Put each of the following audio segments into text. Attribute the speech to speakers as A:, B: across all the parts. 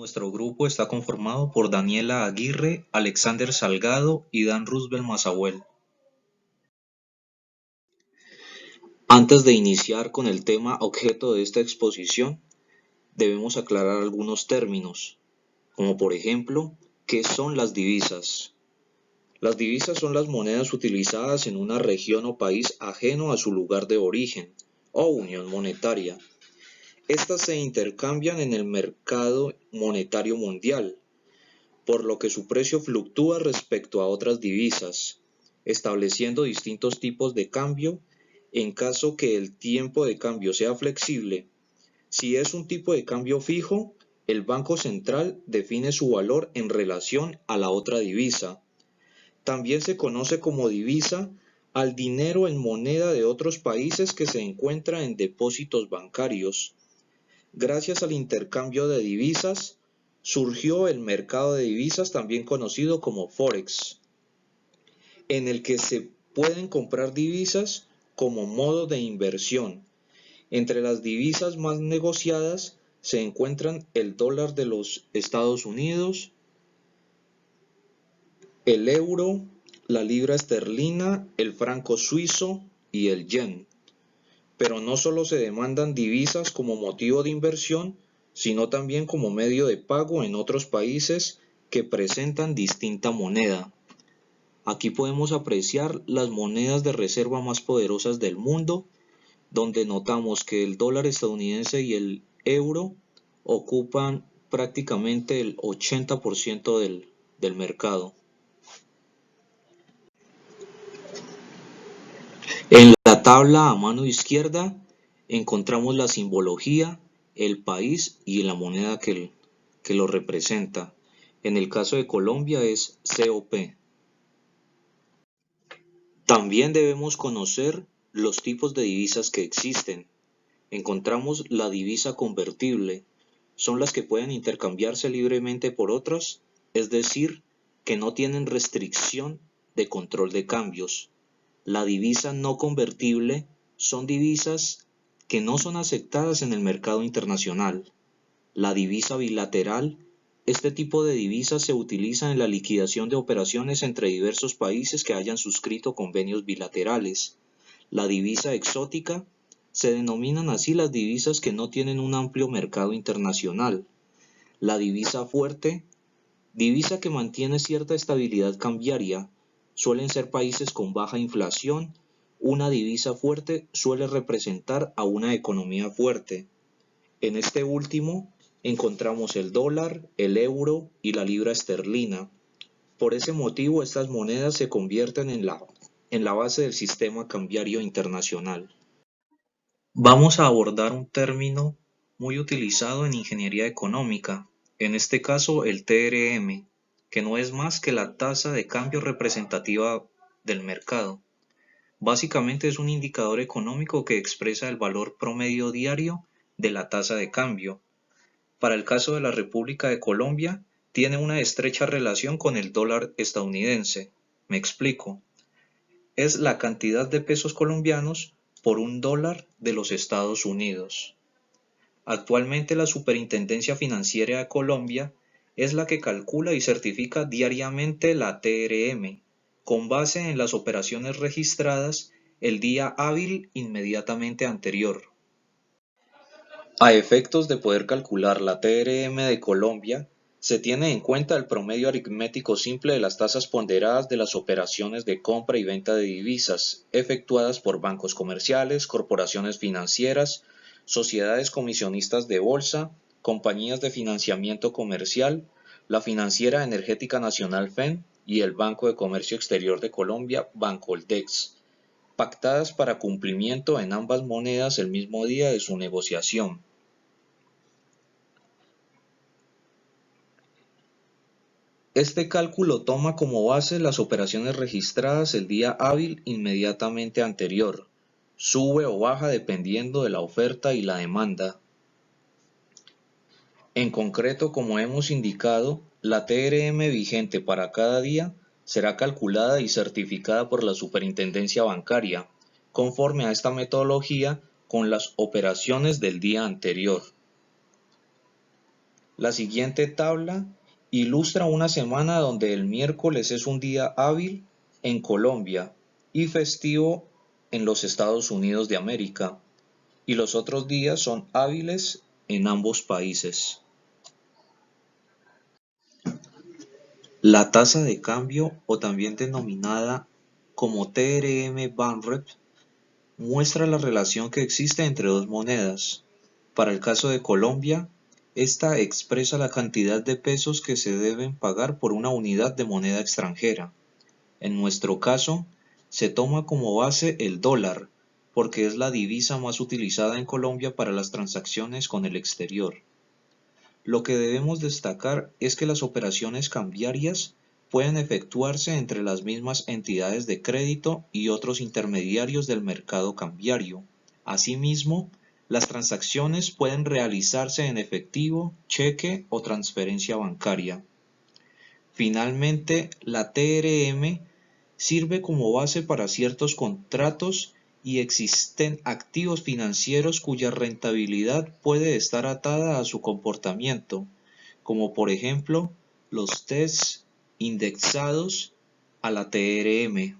A: Nuestro grupo está conformado por Daniela Aguirre, Alexander Salgado y Dan Roosevelt Mazahuel. Antes de iniciar con el tema objeto de esta exposición, debemos aclarar algunos términos, como por ejemplo, ¿qué son las divisas? Las divisas son las monedas utilizadas en una región o país ajeno a su lugar de origen o unión monetaria. Estas se intercambian en el mercado monetario mundial, por lo que su precio fluctúa respecto a otras divisas, estableciendo distintos tipos de cambio en caso que el tiempo de cambio sea flexible. Si es un tipo de cambio fijo, el Banco Central define su valor en relación a la otra divisa. También se conoce como divisa al dinero en moneda de otros países que se encuentra en depósitos bancarios. Gracias al intercambio de divisas, surgió el mercado de divisas también conocido como Forex, en el que se pueden comprar divisas como modo de inversión. Entre las divisas más negociadas se encuentran el dólar de los Estados Unidos, el euro, la libra esterlina, el franco suizo y el yen. Pero no solo se demandan divisas como motivo de inversión, sino también como medio de pago en otros países que presentan distinta moneda. Aquí podemos apreciar las monedas de reserva más poderosas del mundo, donde notamos que el dólar estadounidense y el euro ocupan prácticamente el 80% del mercado. En la tabla a mano izquierda encontramos la simbología, el país y la moneda que lo representa. En el caso de Colombia es COP. También debemos conocer los tipos de divisas que existen. Encontramos la divisa convertible, son las que pueden intercambiarse libremente por otras, es decir, que no tienen restricción de control de cambios. La divisa no convertible son divisas que no son aceptadas en el mercado internacional. La divisa bilateral, este tipo de divisas se utiliza en la liquidación de operaciones entre diversos países que hayan suscrito convenios bilaterales. La divisa exótica, se denominan así las divisas que no tienen un amplio mercado internacional. La divisa fuerte, divisa que mantiene cierta estabilidad cambiaria, suelen ser países con baja inflación. Una divisa fuerte suele representar a una economía fuerte. En este último encontramos el dólar, el euro y la libra esterlina. Por ese motivo estas monedas se convierten en la base del sistema cambiario internacional. Vamos a abordar un término muy utilizado en ingeniería económica, en este caso el TRM, que no es más que la tasa de cambio representativa del mercado. Básicamente es un indicador económico que expresa el valor promedio diario de la tasa de cambio. Para el caso de la República de Colombia, tiene una estrecha relación con el dólar estadounidense. Me explico. Es la cantidad de pesos colombianos por un dólar de los Estados Unidos. Actualmente la Superintendencia Financiera de Colombia es la que calcula y certifica diariamente la TRM, con base en las operaciones registradas el día hábil inmediatamente anterior. A efectos de poder calcular la TRM de Colombia, se tiene en cuenta el promedio aritmético simple de las tasas ponderadas de las operaciones de compra y venta de divisas efectuadas por bancos comerciales, corporaciones financieras, sociedades comisionistas de bolsa, compañías de financiamiento comercial, la Financiera Energética Nacional FEN y el Banco de Comercio Exterior de Colombia, Bancoldex, pactadas para cumplimiento en ambas monedas el mismo día de su negociación. Este cálculo toma como base las operaciones registradas el día hábil inmediatamente anterior. Sube o baja dependiendo de la oferta y la demanda. En concreto, como hemos indicado, la TRM vigente para cada día será calculada y certificada por la Superintendencia Bancaria, conforme a esta metodología con las operaciones del día anterior. La siguiente tabla ilustra una semana donde el miércoles es un día hábil en Colombia y festivo en los Estados Unidos de América, y los otros días son hábiles en ambos países. La tasa de cambio, o también denominada como TRM-BANREP, muestra la relación que existe entre dos monedas. Para el caso de Colombia, esta expresa la cantidad de pesos que se deben pagar por una unidad de moneda extranjera. En nuestro caso, se toma como base el dólar, porque es la divisa más utilizada en Colombia para las transacciones con el exterior. Lo que debemos destacar es que las operaciones cambiarias pueden efectuarse entre las mismas entidades de crédito y otros intermediarios del mercado cambiario. Asimismo, las transacciones pueden realizarse en efectivo, cheque o transferencia bancaria. Finalmente, la TRM sirve como base para ciertos contratos y existen activos financieros cuya rentabilidad puede estar atada a su comportamiento, como por ejemplo los TES indexados a la TRM.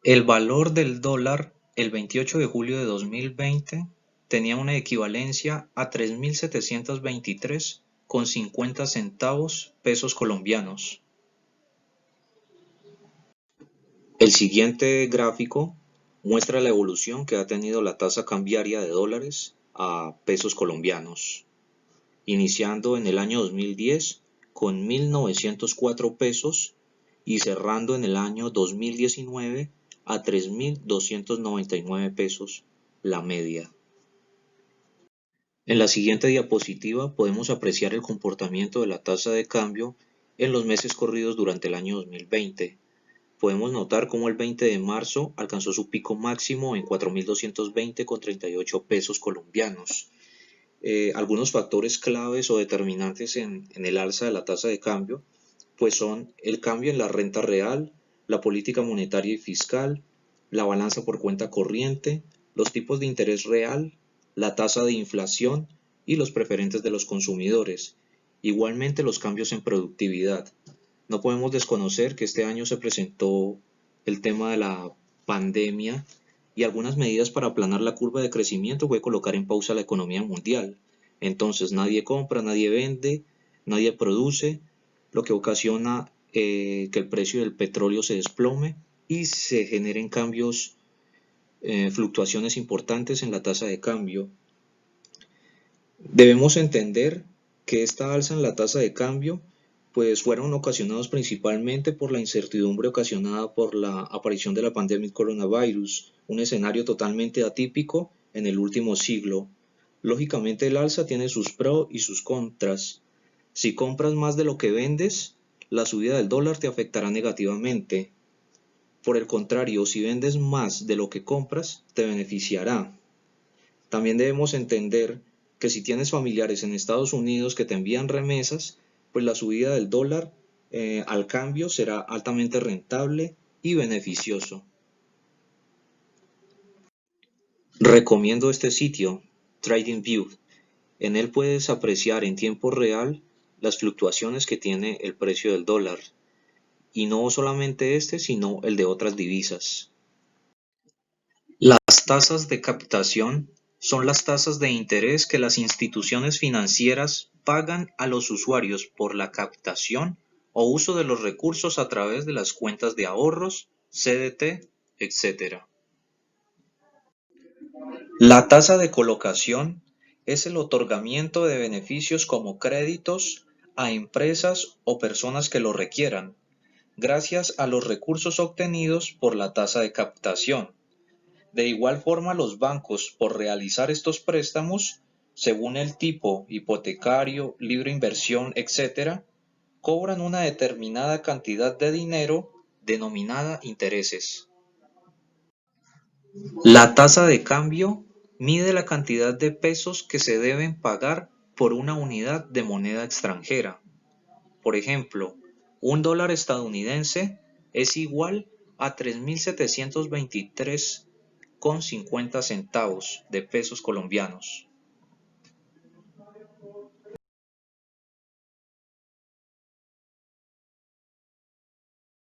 A: El valor del dólar el 28 de julio de 2020 tenía una equivalencia a 3.723,50 centavos pesos colombianos. El siguiente gráfico muestra la evolución que ha tenido la tasa cambiaria de dólares a pesos colombianos, iniciando en el año 2010 con 1.904 pesos y cerrando en el año 2019 a 3.299 pesos la media. En la siguiente diapositiva podemos apreciar el comportamiento de la tasa de cambio en los meses corridos durante el año 2020. Podemos notar cómo el 20 de marzo alcanzó su pico máximo en 4.220,38 pesos colombianos. Algunos factores claves o determinantes en el alza de la tasa de cambio pues son el cambio en la renta real, la política monetaria y fiscal, la balanza por cuenta corriente, los tipos de interés real, la tasa de inflación y los preferentes de los consumidores. Igualmente los cambios en productividad. No podemos desconocer que este año se presentó el tema de la pandemia y algunas medidas para aplanar la curva de crecimiento fue colocar en pausa la economía mundial. Entonces nadie compra, nadie vende, nadie produce, lo que ocasiona que el precio del petróleo se desplome y se generen cambios, fluctuaciones importantes en la tasa de cambio. Debemos entender que esta alza en la tasa de cambio pues fueron ocasionados principalmente por la incertidumbre ocasionada por la aparición de la pandemia del coronavirus, un escenario totalmente atípico en el último siglo. Lógicamente el alza tiene sus pros y sus contras. Si compras más de lo que vendes, la subida del dólar te afectará negativamente. Por el contrario, si vendes más de lo que compras, te beneficiará. También debemos entender que si tienes familiares en Estados Unidos que te envían remesas, pues la subida del dólar al cambio será altamente rentable y beneficioso. Recomiendo este sitio, TradingView. En él puedes apreciar en tiempo real las fluctuaciones que tiene el precio del dólar, y no solamente este, sino el de otras divisas. Las tasas de captación son las tasas de interés que las instituciones financieras pagan a los usuarios por la captación o uso de los recursos a través de las cuentas de ahorros, CDT, etc. La tasa de colocación es el otorgamiento de beneficios como créditos a empresas o personas que lo requieran, gracias a los recursos obtenidos por la tasa de captación. De igual forma, los bancos, por realizar estos préstamos, según el tipo hipotecario, libre inversión, etc., cobran una determinada cantidad de dinero denominada intereses. La tasa de cambio mide la cantidad de pesos que se deben pagar por una unidad de moneda extranjera. Por ejemplo, un dólar estadounidense es igual a 3.723,50 centavos de pesos colombianos.